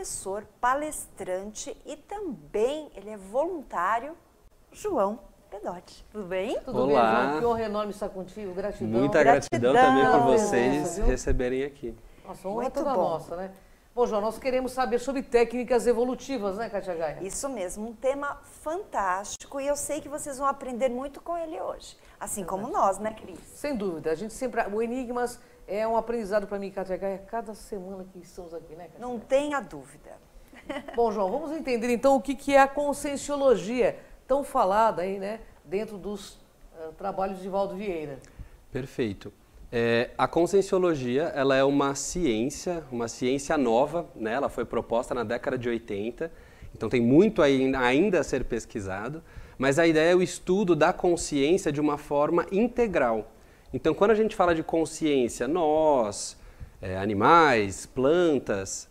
professor, palestrante e também ele é voluntário, João Pedotti. Tudo bem? Tudo bem, João? Que honra enorme estar contigo. Gratidão. Muita gratidão também por vocês viu? receberem aqui. Nossa, honra é toda nossa, né? Bom, João, nós queremos saber sobre técnicas evolutivas, né, Kátia Gaia? Isso mesmo, um tema fantástico e eu sei que vocês vão aprender muito com ele hoje. Assim como nós, né, Cris? Sem dúvida. A gente sempre... O Enigmas é um aprendizado para mim, Kátia Gaia, cada semana que estamos aqui, né, Kátia Não Gaia? tenha dúvida. Bom, João, vamos entender então o que é a conscienciologia, tão falada aí, né, dentro dos trabalhos de Valdo Vieira. Perfeito. A conscienciologia, ela é uma ciência nova, né? Ela foi proposta na década de 80, então tem muito ainda a ser pesquisado, mas a ideia é o estudo da consciência de uma forma integral. Então, quando a gente fala de consciência, nós, animais, plantas,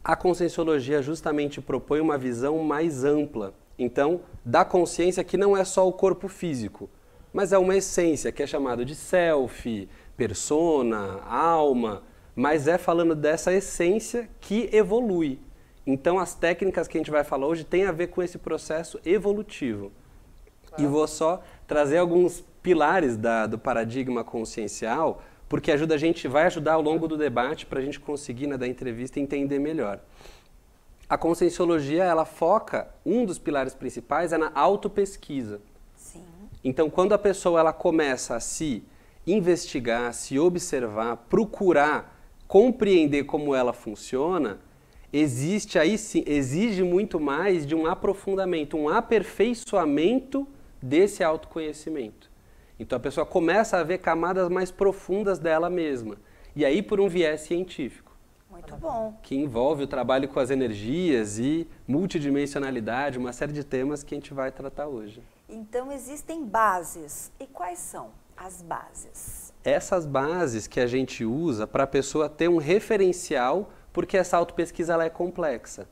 a conscienciologia justamente propõe uma visão mais ampla. Então, da consciência que não é só o corpo físico, mas é uma essência que é chamada de self, persona, alma, mas é falando dessa essência que evolui. Então, as técnicas que a gente vai falar hoje têm a ver com esse processo evolutivo. E vou só trazer alguns pilares do paradigma consciencial, porque vai ajudar ao longo do debate para a gente conseguir, da entrevista, entender melhor. A conscienciologia, ela foca, um dos pilares principais é na autopesquisa. Sim. Então, quando a pessoa ela começa a se investigar, se observar, procurar compreender como ela funciona, exige muito mais de um aprofundamento, um aperfeiçoamento desse autoconhecimento. Então, a pessoa começa a ver camadas mais profundas dela mesma. E aí, por um viés científico. Muito bom. Que envolve o trabalho com as energias e multidimensionalidade, uma série de temas que a gente vai tratar hoje. Então, existem bases. E quais são as bases? Essas bases que a gente usa para a pessoa ter um referencial, porque essa autopesquisa ela é complexa.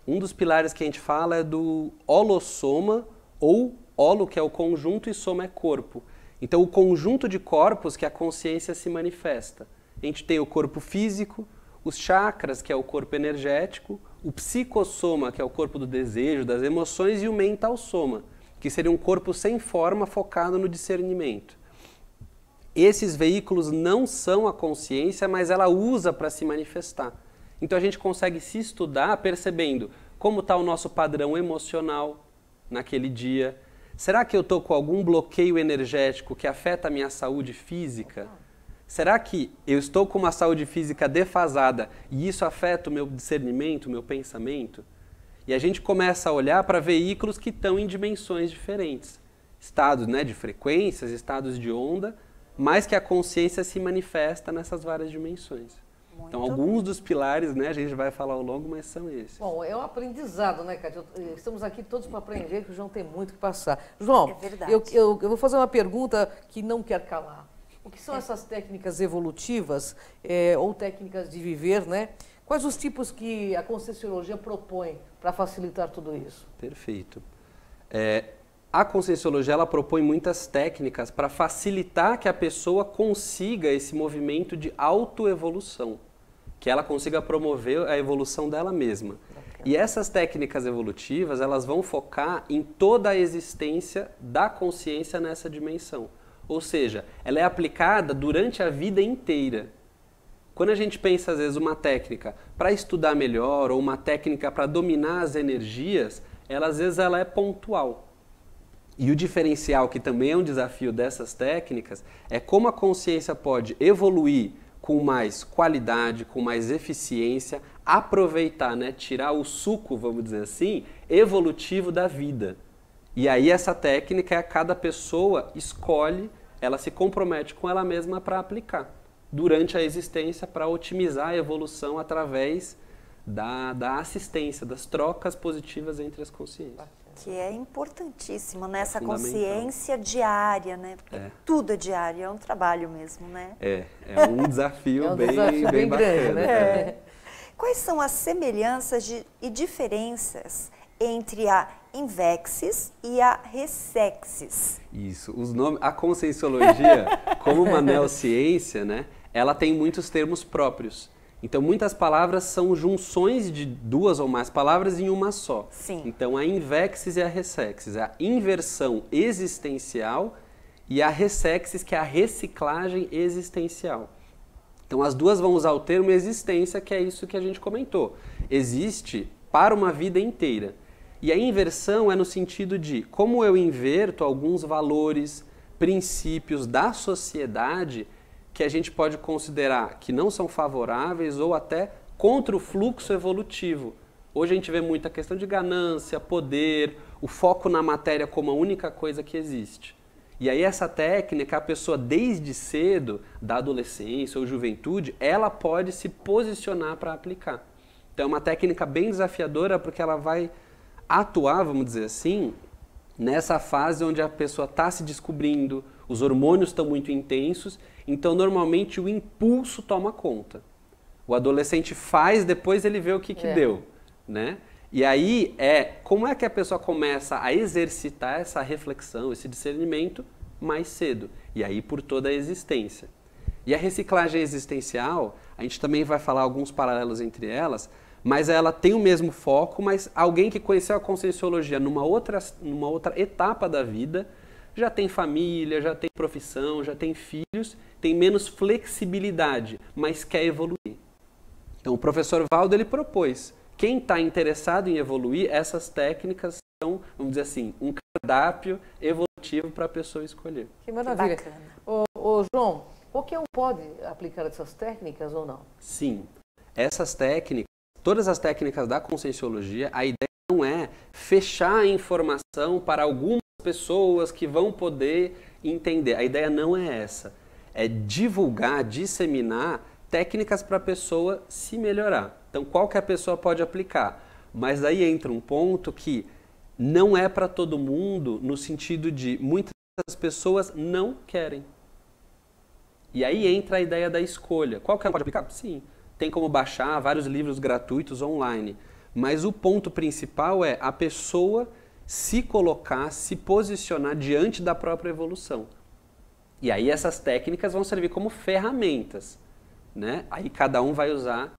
Um dos pilares que a gente fala é do holossoma, ou holo, que é o conjunto, e soma é corpo. Então, o conjunto de corpos que a consciência se manifesta. A gente tem o corpo físico, os chakras, que é o corpo energético, o psicossoma, que é o corpo do desejo, das emoções, e o mental soma, que seria um corpo sem forma focado no discernimento. Esses veículos não são a consciência, mas ela usa para se manifestar. Então a gente consegue se estudar percebendo como está o nosso padrão emocional naquele dia. Será que eu estou com algum bloqueio energético que afeta a minha saúde física? Será que eu estou com uma saúde física defasada e isso afeta o meu discernimento, o meu pensamento? E a gente começa a olhar para veículos que estão em dimensões diferentes. Estados, de frequências, estados de onda, mas que a consciência se manifesta nessas várias dimensões. Então, alguns dos pilares, a gente vai falar ao longo, mas são esses. Bom, é um aprendizado, né, Kátia? Estamos aqui todos para aprender, que o João tem muito que passar. João, é verdade. Eu vou fazer uma pergunta que não quer calar. O que são essas técnicas evolutivas ou técnicas de viver, né? Quais os tipos que a conscienciologia propõe para facilitar tudo isso? Perfeito. A conscienciologia ela propõe muitas técnicas para facilitar que a pessoa consiga esse movimento de autoevolução, que ela consiga promover a evolução dela mesma. E essas técnicas evolutivas, elas vão focar em toda a existência da consciência nessa dimensão. Ou seja, ela é aplicada durante a vida inteira. Quando a gente pensa, às vezes, uma técnica para estudar melhor ou uma técnica para dominar as energias, às vezes ela é pontual. E o diferencial, que também é um desafio dessas técnicas, é como a consciência pode evoluir com mais qualidade, com mais eficiência, aproveitar, tirar o suco, vamos dizer assim, evolutivo da vida. E aí essa técnica, cada pessoa escolhe, ela se compromete com ela mesma para aplicar durante a existência, para otimizar a evolução através da assistência, das trocas positivas entre as consciências. Que é importantíssimo, nessa consciência diária, Porque tudo é diário, é um trabalho mesmo, É um desafio, bem grande, bacana. Quais são as semelhanças e diferenças entre a Invexis e a Ressexis? Isso, os nomes, a conscienciologia, como uma neociência, ela tem muitos termos próprios. Então, muitas palavras são junções de duas ou mais palavras em uma só. Sim. Então, a invexis e a ressexis, a inversão existencial e a ressexis, que é a reciclagem existencial. Então, as duas vão usar o termo existência, que é isso que a gente comentou. Existe para uma vida inteira. E a inversão é no sentido de como eu inverto alguns valores, princípios da sociedade que a gente pode considerar que não são favoráveis ou até contra o fluxo evolutivo. Hoje a gente vê muita questão de ganância, poder, o foco na matéria como a única coisa que existe. E aí essa técnica, a pessoa desde cedo, da adolescência ou juventude, ela pode se posicionar para aplicar. Então é uma técnica bem desafiadora porque ela vai atuar, vamos dizer assim, nessa fase onde a pessoa está se descobrindo, os hormônios estão muito intensos, então normalmente o impulso toma conta. O adolescente faz, depois ele vê o que deu, né? E aí como é que a pessoa começa a exercitar essa reflexão, esse discernimento mais cedo? E aí por toda a existência. E a reciclagem existencial, a gente também vai falar alguns paralelos entre elas, mas ela tem o mesmo foco, mas alguém que conheceu a conscienciologia numa outra etapa da vida, já tem família, já tem profissão, já tem filhos, tem menos flexibilidade, mas quer evoluir. Então o professor Valdo, ele propôs, quem está interessado em evoluir, essas técnicas são, vamos dizer assim, um cardápio evolutivo para a pessoa escolher. Que maravilha. Que bacana. Ô, João, qualquer um pode aplicar essas técnicas ou não? Sim, essas técnicas, todas as técnicas da conscienciologia, a ideia não é fechar a informação para algumas pessoas que vão poder entender. A ideia não é essa. É divulgar, disseminar técnicas para a pessoa se melhorar. Então, qualquer pessoa pode aplicar. Mas aí entra um ponto que não é para todo mundo, no sentido de muitas pessoas não querem. E aí entra a ideia da escolha. Qualquer um pode aplicar? Sim. Tem como baixar vários livros gratuitos online. Mas o ponto principal é a pessoa se colocar, se posicionar diante da própria evolução. E aí essas técnicas vão servir como ferramentas, né? Aí cada um vai usar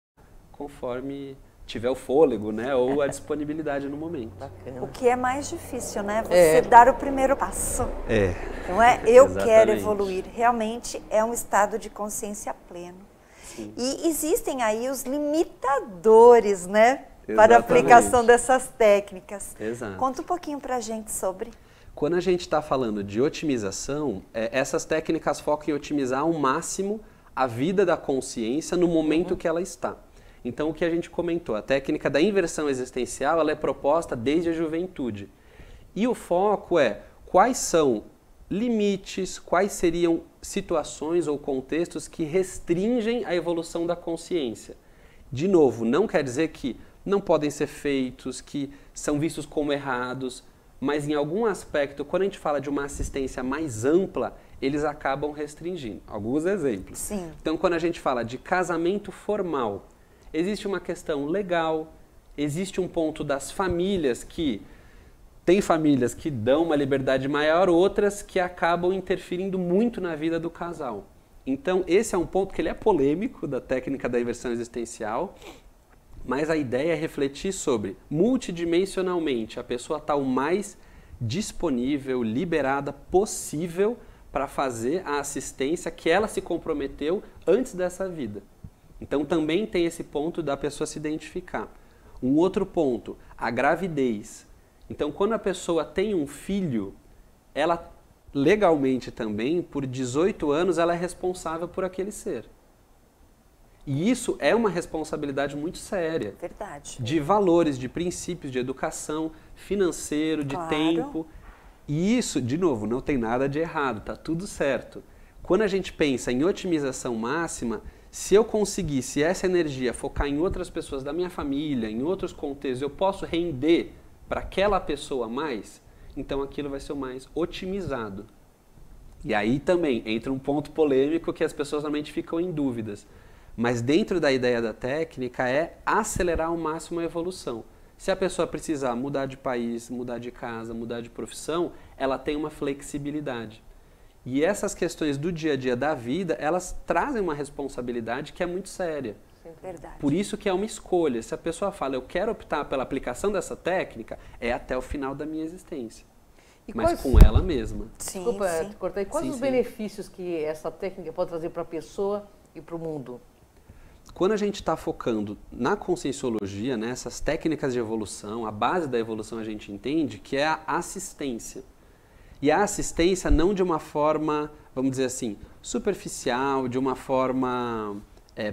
conforme tiver o fôlego, né? Ou a disponibilidade no momento. Bacana. O que é mais difícil, né? Você dar o primeiro passo. Não é? Eu Exatamente. quero evoluir. Realmente é um estado de consciência pleno. Sim. E existem aí os limitadores, né? Para a Exatamente. aplicação dessas técnicas. Exato. Conta um pouquinho para a gente sobre. Quando a gente está falando de otimização, essas técnicas focam em otimizar ao máximo a vida da consciência no momento que ela está. Então, o que a gente comentou, a técnica da inversão existencial, ela é proposta desde a juventude. E o foco é quais são limites, quais seriam situações ou contextos que restringem a evolução da consciência. De novo, não quer dizer que não podem ser feitos, que são vistos como errados, mas em algum aspecto, quando a gente fala de uma assistência mais ampla, eles acabam restringindo. Alguns exemplos. Sim. Então, quando a gente fala de casamento formal, existe uma questão legal, existe um ponto das famílias que... Tem famílias que dão uma liberdade maior, outras que acabam interferindo muito na vida do casal. Então, esse é um ponto que ele é polêmico da técnica da inversão existencial, mas a ideia é refletir sobre, multidimensionalmente, a pessoa está o mais disponível, liberada possível para fazer a assistência que ela se comprometeu antes dessa vida. Então também tem esse ponto da pessoa se identificar. Um outro ponto, a gravidez. Então quando a pessoa tem um filho, ela legalmente também, por 18 anos, ela é responsável por aquele ser. E isso é uma responsabilidade muito séria. Verdade. De valores, de princípios, de educação, financeiro, de Claro. tempo. E isso, de novo, não tem nada de errado, tá tudo certo. Quando a gente pensa em otimização máxima, se eu conseguisse essa energia focar em outras pessoas da minha família, em outros contextos, eu posso render para aquela pessoa mais, então aquilo vai ser o mais otimizado. E aí também entra um ponto polêmico que as pessoas normalmente ficam em dúvidas. Mas dentro da ideia da técnica é acelerar ao máximo a evolução. Se a pessoa precisar mudar de país, mudar de casa, mudar de profissão, ela tem uma flexibilidade. E essas questões do dia a dia da vida, elas trazem uma responsabilidade que é muito séria. Verdade. Por isso que é uma escolha. Se a pessoa fala, eu quero optar pela aplicação dessa técnica, é até o final da minha existência. Mas com ela mesma. Sim, Desculpa sim. te cortar. E quais os benefícios que essa técnica pode trazer para a pessoa e para o mundo? Quando a gente está focando na conscienciologia, nessas técnicas de evolução, a base da evolução a gente entende que é a assistência. E a assistência não de uma forma, vamos dizer assim, superficial, de uma forma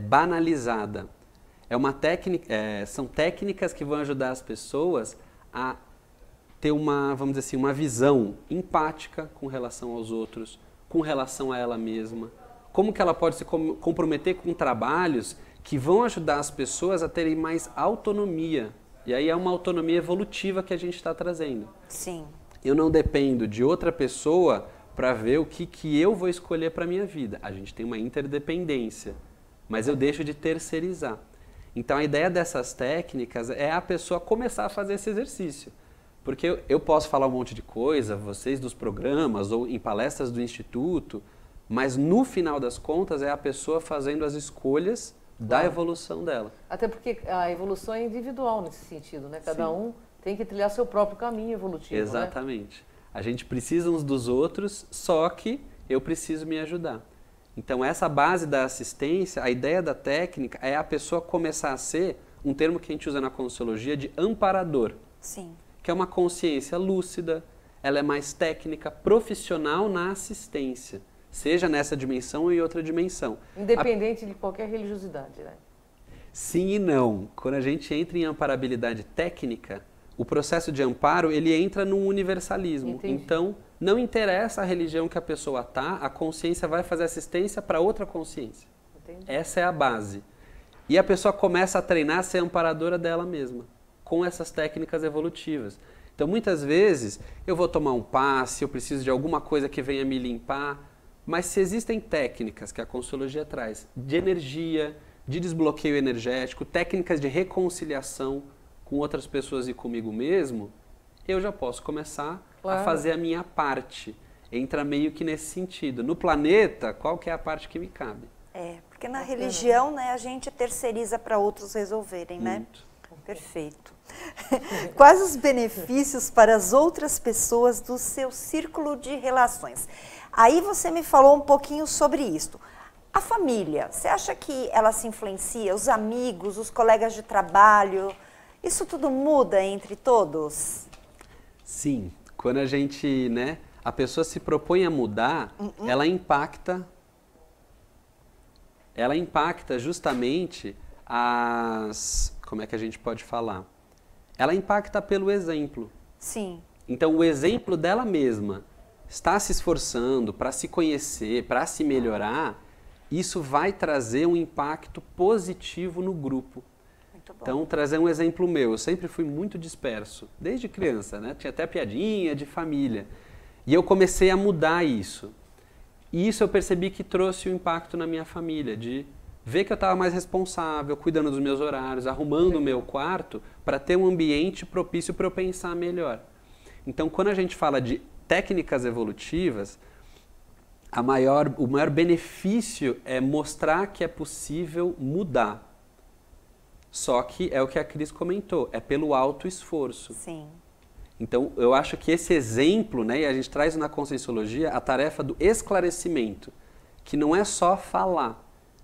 banalizada. São técnicas que vão ajudar as pessoas a ter uma, vamos dizer assim, uma visão empática com relação aos outros, com relação a ela mesma. Como que ela pode se comprometer com trabalhos que vão ajudar as pessoas a terem mais autonomia. E aí é uma autonomia evolutiva que a gente está trazendo. Sim. Eu não dependo de outra pessoa para ver o que eu vou escolher para a minha vida. A gente tem uma interdependência, mas eu deixo de terceirizar. Então a ideia dessas técnicas é a pessoa começar a fazer esse exercício. Porque eu posso falar um monte de coisa, vocês dos programas ou em palestras do Instituto, mas no final das contas é a pessoa fazendo as escolhas da evolução dela. Até porque a evolução é individual nesse sentido, né? Cada um tem que trilhar seu próprio caminho evolutivo. Exatamente. Né? A gente precisa uns dos outros, só que eu preciso me ajudar. Então essa base da assistência, a ideia da técnica é a pessoa começar a ser um termo que a gente usa na Conscienciologia de amparador. Sim. Que é uma consciência lúcida, ela é mais técnica, profissional na assistência, seja nessa dimensão ou em outra dimensão. Independente de qualquer religiosidade, né? Sim e não. Quando a gente entra em amparabilidade técnica, o processo de amparo, ele entra num universalismo. Entendi. Então, não interessa a religião que a pessoa está, a consciência vai fazer assistência para outra consciência. Entendi. Essa é a base. E a pessoa começa a treinar a ser amparadora dela mesma, com essas técnicas evolutivas. Então, muitas vezes, eu vou tomar um passe, eu preciso de alguma coisa que venha me limpar, mas se existem técnicas que a Conscienciologia traz, de energia, de desbloqueio energético, técnicas de reconciliação com outras pessoas e comigo mesmo, eu já posso começar a fazer a minha parte. Entra meio que nesse sentido. No planeta, qual que é a parte que me cabe? Porque na religião, né, a gente terceiriza para outros resolverem, né? Muito. Perfeito. Quais os benefícios para as outras pessoas do seu círculo de relações? Aí você me falou um pouquinho sobre isso. A família, você acha que ela se influencia? Os amigos, os colegas de trabalho, isso tudo muda entre todos? Sim. Quando a gente, né, a pessoa se propõe a mudar, ela impacta justamente como é que a gente pode falar? Ela impacta pelo exemplo. Sim. Então, o exemplo dela mesma está se esforçando para se conhecer, para se melhorar, isso vai trazer um impacto positivo no grupo. Muito bom. Então, trazer um exemplo meu, eu sempre fui muito disperso, desde criança, né? Tinha até piadinha de família. E eu comecei a mudar isso. E isso eu percebi que trouxe um impacto na minha família, de ver que eu estava mais responsável, cuidando dos meus horários, arrumando o meu quarto para ter um ambiente propício para eu pensar melhor. Então, quando a gente fala de técnicas evolutivas, o maior benefício é mostrar que é possível mudar. Só que é o que a Cris comentou, é pelo autoesforço. Sim. Então, eu acho que esse exemplo, né, e a gente traz na Conscienciologia a tarefa do esclarecimento, que não é só falar.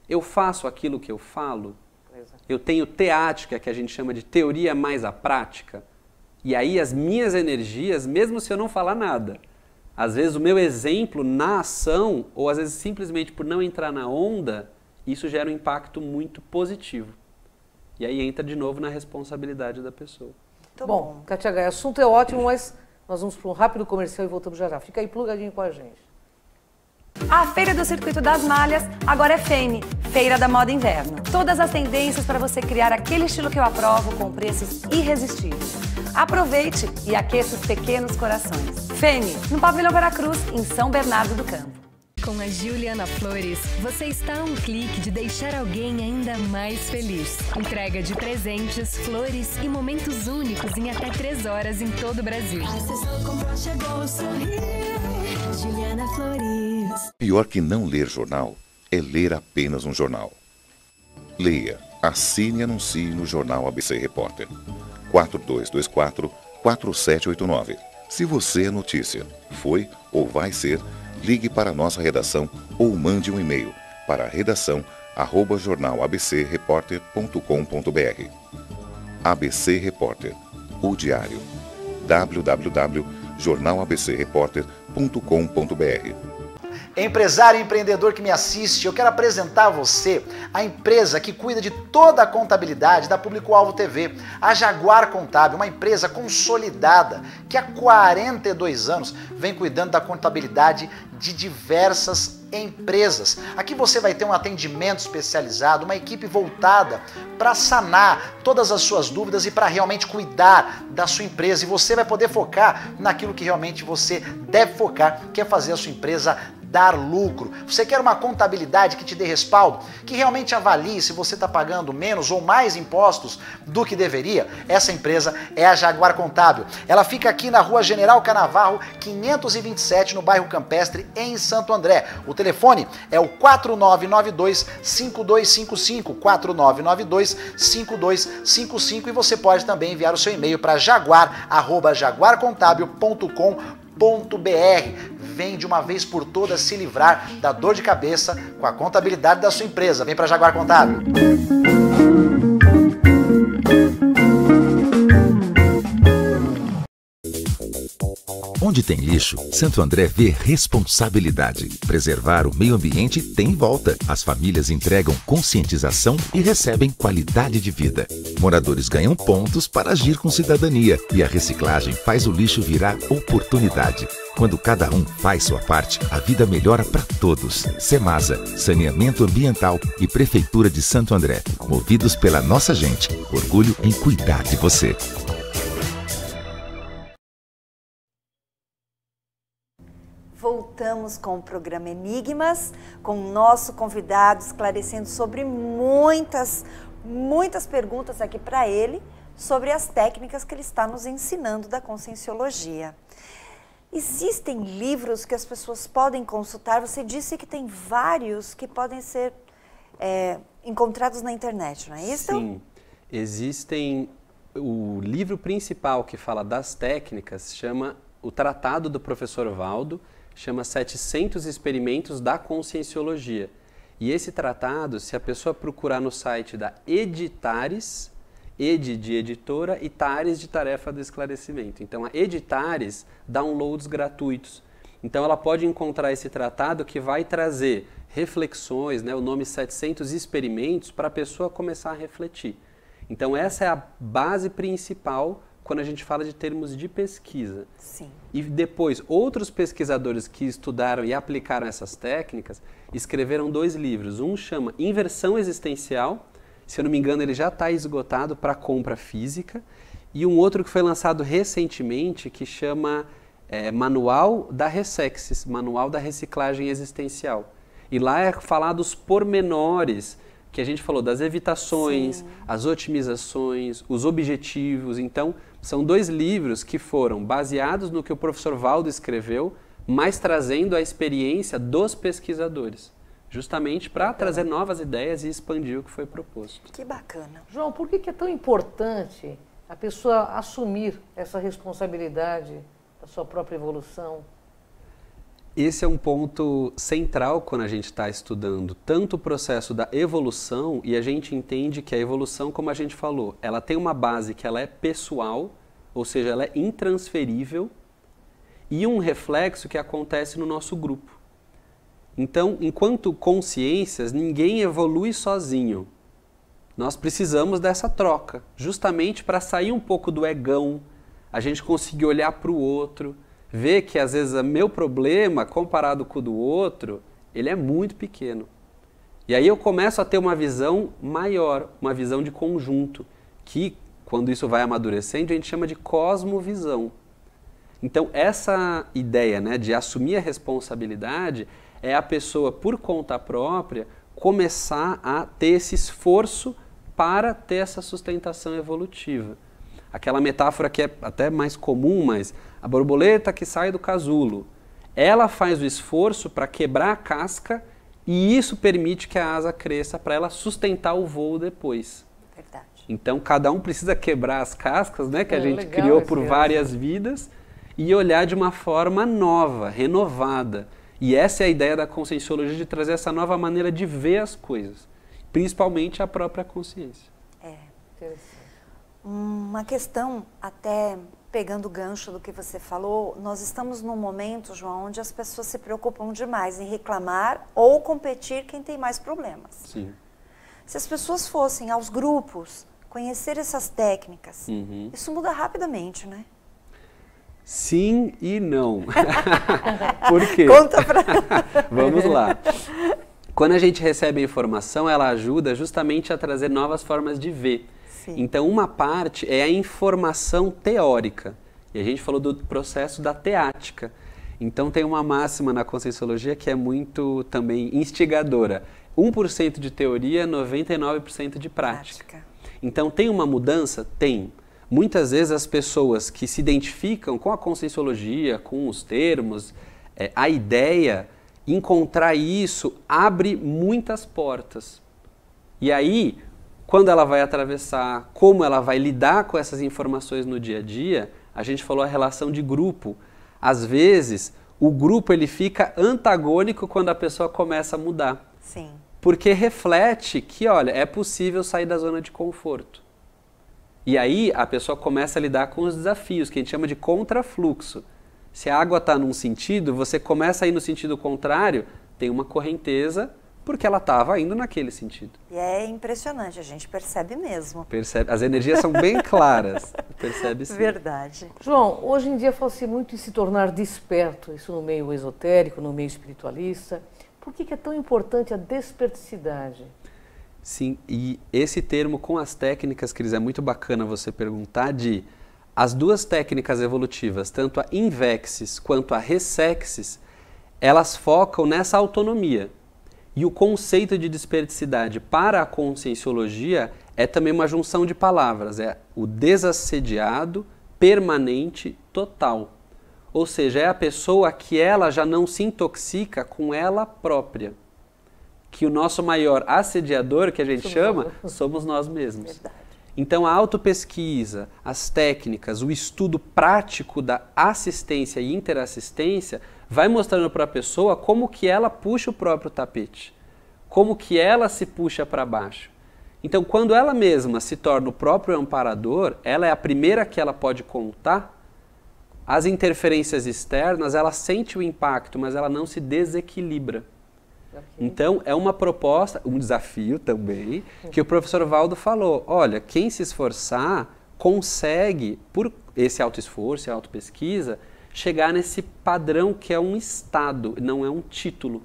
Eu faço aquilo que eu falo, eu tenho teática, que a gente chama de teoria mais a prática, e aí as minhas energias, mesmo se eu não falar nada, às vezes o meu exemplo na ação, ou às vezes simplesmente por não entrar na onda, isso gera um impacto muito positivo. E aí entra de novo na responsabilidade da pessoa. Muito bom. Kátia Gaia, o assunto é ótimo, mas nós vamos para um rápido comercial e voltamos já já. Fica aí plugadinho com a gente. A Feira do Circuito das Malhas agora é FEME, Feira da Moda Inverno. Todas as tendências para você criar aquele estilo que eu aprovo com preços irresistíveis. Aproveite e aqueça os pequenos corações. FEME, no Pavilhão Veracruz, em São Bernardo do Campo. Com a Juliana Flores, você está a um clique de deixar alguém ainda mais feliz. Entrega de presentes, flores e momentos únicos em até 3 horas em todo o Brasil. Acessou, comprou, chegou, sorriu. Juliana Flores. Pior que não ler jornal é ler apenas um jornal. Leia Assine e anuncie no Jornal ABC Repórter. 4224-4789. Se você é notícia, foi ou vai ser, ligue para a nossa redação ou mande um e-mail para redação@jornalabcreporter.com.br. ABC Repórter, o diário. www.jornalabcreporter.com.br. Empresário e empreendedor que me assiste, eu quero apresentar a você a empresa que cuida de toda a contabilidade da Público-Alvo TV, a Jaguar Contábil, uma empresa consolidada que há 42 anos vem cuidando da contabilidade de diversas empresas. Aqui você vai ter um atendimento especializado, uma equipe voltada para sanar todas as suas dúvidas e para realmente cuidar da sua empresa. E você vai poder focar naquilo que realmente você deve focar, que é fazer a sua empresa dar lucro. Você quer uma contabilidade que te dê respaldo, que realmente avalie se você está pagando menos ou mais impostos do que deveria? Essa empresa é a Jaguar Contábil. Ela fica aqui na Rua General Canavarro, 527, no bairro Campestre, em Santo André. O telefone é o 4992-5255, 4992-5255, e você pode também enviar o seu e-mail para jaguar@jaguarcontabil.com.br. Vem de uma vez por todas se livrar da dor de cabeça com a contabilidade da sua empresa. Vem para Jaguar Contábil. Onde tem lixo, Santo André vê responsabilidade. Preservar o meio ambiente tem volta. As famílias entregam conscientização e recebem qualidade de vida. Moradores ganham pontos para agir com cidadania. E a reciclagem faz o lixo virar oportunidade. Quando cada um faz sua parte, a vida melhora para todos. Semasa, Saneamento Ambiental e Prefeitura de Santo André. Movidos pela nossa gente. Orgulho em cuidar de você. Voltamos com o programa Enigmas, com o nosso convidado esclarecendo sobre muitas perguntas aqui para ele, sobre as técnicas que ele está nos ensinando da Conscienciologia. Existem livros que as pessoas podem consultar? Você disse que tem vários que podem ser encontrados na internet, não é isso? Sim, existem. O livro principal que fala das técnicas chama o Tratado do Professor Valdo, chama 700 Experimentos da Conscienciologia. E esse tratado, se a pessoa procurar no site da Editares, Ed de editora e Tares de tarefa do esclarecimento. Então a Editares downloads gratuitos. Então ela pode encontrar esse tratado que vai trazer reflexões, né, o nome 700 Experimentos, para a pessoa começar a refletir. Então essa é a base principal quando a gente fala de termos de pesquisa. Sim. E depois, outros pesquisadores que estudaram e aplicaram essas técnicas escreveram 2 livros. Um chama Inversão Existencial, se eu não me engano ele já está esgotado para compra física, e um outro que foi lançado recentemente que chama Manual da Resexis, Manual da Reciclagem Existencial. E lá é falar dos pormenores que a gente falou, das evitações, sim, as otimizações, os objetivos. Então, são 2 livros que foram baseados no que o professor Valdo escreveu, mas trazendo a experiência dos pesquisadores, justamente para trazer novas ideias e expandir o que foi proposto. Que bacana. João, por que é tão importante a pessoa assumir essa responsabilidade da sua própria evolução? Esse é um ponto central quando a gente está estudando tanto o processo da evolução, e a gente entende que a evolução, como a gente falou, ela tem uma base que ela é pessoal, ou seja, ela é intransferível, e um reflexo que acontece no nosso grupo. Então, enquanto consciências, ninguém evolui sozinho. Nós precisamos dessa troca, justamente para sair um pouco do egão, a gente conseguir olhar para o outro, ver que às vezes o meu problema, comparado com o do outro, ele é muito pequeno. E aí eu começo a ter uma visão maior, uma visão de conjunto, que quando isso vai amadurecendo a gente chama de cosmovisão. Então essa ideia, né, de assumir a responsabilidade é a pessoa, por conta própria, começar a ter esse esforço para ter essa sustentação evolutiva. Aquela metáfora que é até mais comum, mas a borboleta que sai do casulo, ela faz o esforço para quebrar a casca E isso permite que a asa cresça para ela sustentar o voo depois. Verdade. Então, cada um precisa quebrar as cascas, né, que a gente legal criou esse por mesmo. várias vidas e olhar de uma forma nova, renovada. E essa é a ideia da conscienciologia, de trazer essa nova maneira de ver as coisas, principalmente a própria consciência. Interessante. Uma questão, até pegando o gancho do que você falou, nós estamos num momento, João, onde as pessoas se preocupam demais em reclamar ou competir quem tem mais problemas. Sim. Se as pessoas fossem aos grupos, conhecer essas técnicas, isso muda rapidamente, né? Sim e não. Por quê? Conta pra... Vamos lá. Quando a gente recebe a informação, ela ajuda justamente a trazer novas formas de ver. Sim. Então, uma parte é a informação teórica. E a gente falou do processo da teática. Então, tem uma máxima na Conscienciologia que é muito também instigadora. 1% de teoria, 99% de prática. Então, tem uma mudança? Tem. Muitas vezes as pessoas que se identificam com a Conscienciologia, com os termos, a ideia, encontrar isso abre muitas portas. E aí, quando ela vai atravessar, como ela vai lidar com essas informações no dia a dia, a gente falou a relação de grupo. Às vezes, o grupo ele fica antagônico quando a pessoa começa a mudar. Sim. Porque reflete que, olha, é possível sair da zona de conforto. E aí a pessoa começa a lidar com os desafios, que a gente chama de contrafluxo. Se a água está num sentido, você começa a ir no sentido contrário, tem uma correnteza, porque ela estava indo naquele sentido. E é impressionante, a gente percebe mesmo. Percebe? As energias são bem claras. Percebe sim. Verdade. João, hoje em dia fala-se muito em se tornar desperto, isso no meio esotérico, no meio espiritualista. Por que é tão importante a desperticidade? Sim, e esse termo com as técnicas, Cris, é muito bacana você perguntar de... As duas técnicas evolutivas, tanto a Invexis quanto a Resexis, elas focam nessa autonomia. E o conceito de desperticidade para a conscienciologia é também uma junção de palavras, é o desassediado, permanente, total. Ou seja, é a pessoa que ela já não se intoxica com ela própria. Que o nosso maior assediador, que a gente chama, somos nós mesmos. Verdade. Então a autopesquisa, as técnicas, o estudo prático da assistência e interassistência vai mostrando para a pessoa como que ela puxa o próprio tapete, como que ela se puxa para baixo. Então quando ela mesma se torna o próprio amparador, ela é a primeira que ela pode contar, as interferências externas, ela sente o impacto, mas ela não se desequilibra. Então, é uma proposta, um desafio também, que o professor Valdo falou. Olha, quem se esforçar consegue, por esse autoesforço e autopesquisa, chegar nesse padrão que é um estado, não é um título.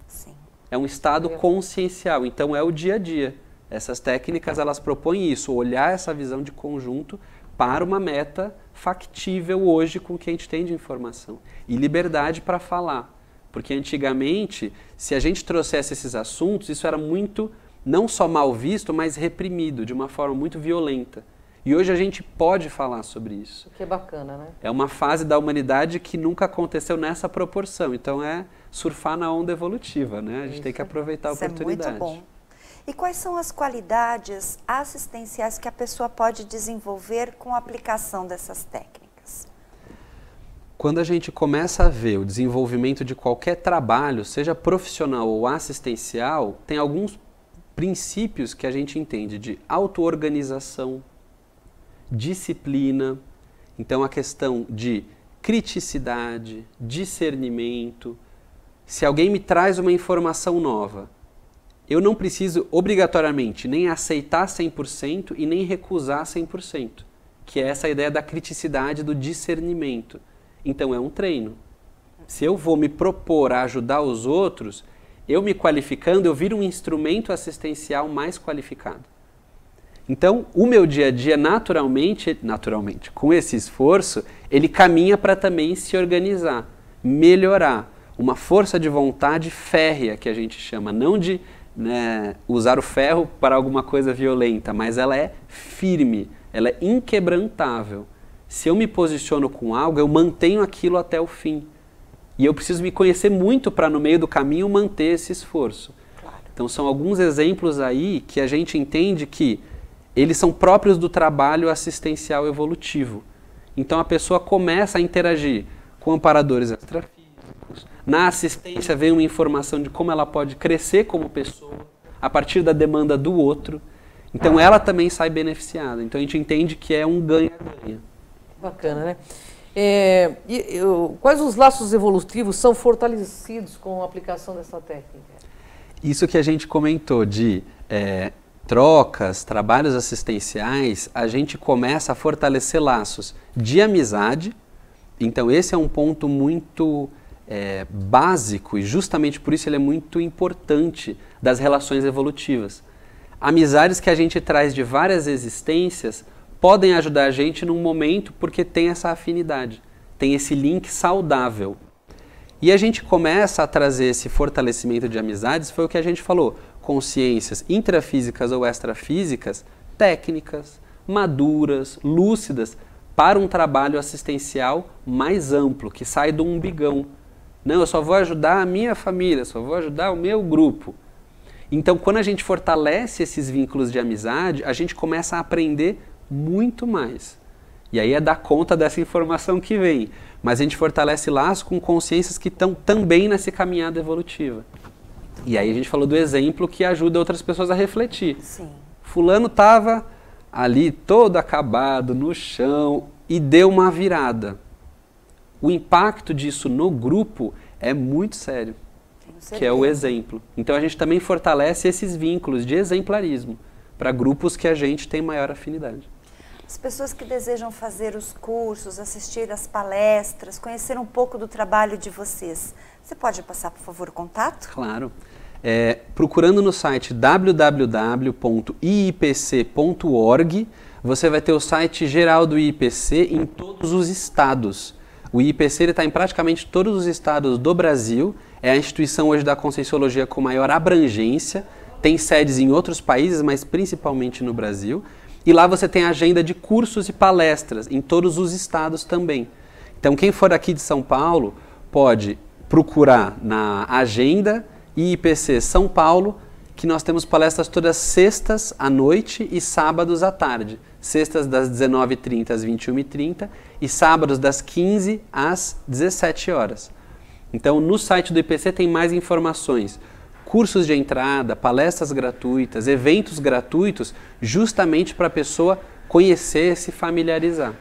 Sim. É um estado consciencial, então é o dia a dia. Essas técnicas, elas propõem isso, olhar essa visão de conjunto para uma meta factível hoje com o que a gente tem de informação. E liberdade para falar. Porque antigamente, se a gente trouxesse esses assuntos, isso era muito, não só mal visto, mas reprimido, de uma forma muito violenta. E hoje a gente pode falar sobre isso. Que é bacana, né? É uma fase da humanidade que nunca aconteceu nessa proporção. Então é surfar na onda evolutiva, né? A gente tem que aproveitar a oportunidade. É muito bom. E quais são as qualidades assistenciais que a pessoa pode desenvolver com a aplicação dessas técnicas? Quando a gente começa a ver o desenvolvimento de qualquer trabalho, seja profissional ou assistencial, tem alguns princípios que a gente entende de auto-organização, disciplina, então a questão de criticidade, discernimento. Se alguém me traz uma informação nova, eu não preciso obrigatoriamente nem aceitar 100% e nem recusar 100%, que é essa ideia da criticidade, do discernimento. Então é um treino. Se eu vou me propor a ajudar os outros, eu me qualificando, eu viro um instrumento assistencial mais qualificado. Então, o meu dia a dia, naturalmente, com esse esforço, ele caminha para também se organizar, melhorar. Uma força de vontade férrea, que a gente chama, não de usar o ferro para alguma coisa violenta, mas ela é firme, ela é inquebrantável. Se eu me posiciono com algo, eu mantenho aquilo até o fim. E eu preciso me conhecer muito para, no meio do caminho, manter esse esforço. Claro. Então, são alguns exemplos aí que a gente entende que eles são próprios do trabalho assistencial evolutivo. Então, a pessoa começa a interagir com amparadores extrafísicos. Na assistência vem uma informação de como ela pode crescer como pessoa a partir da demanda do outro. Então, ela também sai beneficiada. Então, a gente entende que é um ganha-ganha. Bacana, né? Quais os laços evolutivos são fortalecidos com a aplicação dessa técnica? Isso que a gente comentou de trocas, trabalhos assistenciais, a gente começa a fortalecer laços de amizade. Então esse é um ponto muito básico e justamente por isso ele é muito importante das relações evolutivas. Amizades que a gente traz de várias existências podem ajudar a gente num momento porque tem essa afinidade, tem esse link saudável. E a gente começa a trazer esse fortalecimento de amizades, foi o que a gente falou, consciências intrafísicas ou extrafísicas, técnicas, maduras, lúcidas, para um trabalho assistencial mais amplo, que sai do umbigão. Não, eu só vou ajudar a minha família, só vou ajudar o meu grupo. Então, quando a gente fortalece esses vínculos de amizade, a gente começa a aprender muito mais. E aí é dar conta dessa informação que vem. Mas a gente fortalece laços com consciências que estão também nessa caminhada evolutiva. E aí a gente falou do exemplo que ajuda outras pessoas a refletir. Sim. Fulano estava ali todo acabado, no chão, e deu uma virada. O impacto disso no grupo é muito sério, que é o exemplo. Então a gente também fortalece esses vínculos de exemplarismo para grupos que a gente tem maior afinidade. As pessoas que desejam fazer os cursos, assistir às palestras, conhecer um pouco do trabalho de vocês, você pode passar, por favor, o contato? Claro. Procurando no site www.iipc.org, você vai ter o site geral do IIPC em todos os estados. O IIPC está em praticamente todos os estados do Brasil, é a instituição hoje da Conscienciologia com maior abrangência, tem sedes em outros países, mas principalmente no Brasil. E lá você tem a agenda de cursos e palestras em todos os estados também. Então quem for aqui de São Paulo pode procurar na agenda IIPC São Paulo, que nós temos palestras todas sextas à noite e sábados à tarde. Sextas das 19h30 às 21h30 e sábados das 15 às 17 horas. Então no site do IPC tem mais informações. Cursos de entrada, palestras gratuitas, eventos gratuitos, justamente para a pessoa conhecer e se familiarizar.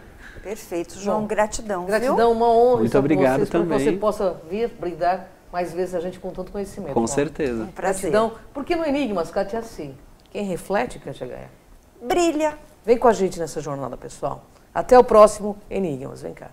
Perfeito, João, gratidão. Gratidão, uma honra. Muito obrigado vocês, também. Para que você possa vir brindar mais vezes a gente com tanto conhecimento. Com certeza. Um prazer. Gratidão. Porque no Enigmas, Kátia, assim, quem reflete, Kátia ganha. Brilha. Vem com a gente nessa jornada, pessoal. Até o próximo Enigmas. Vem cá.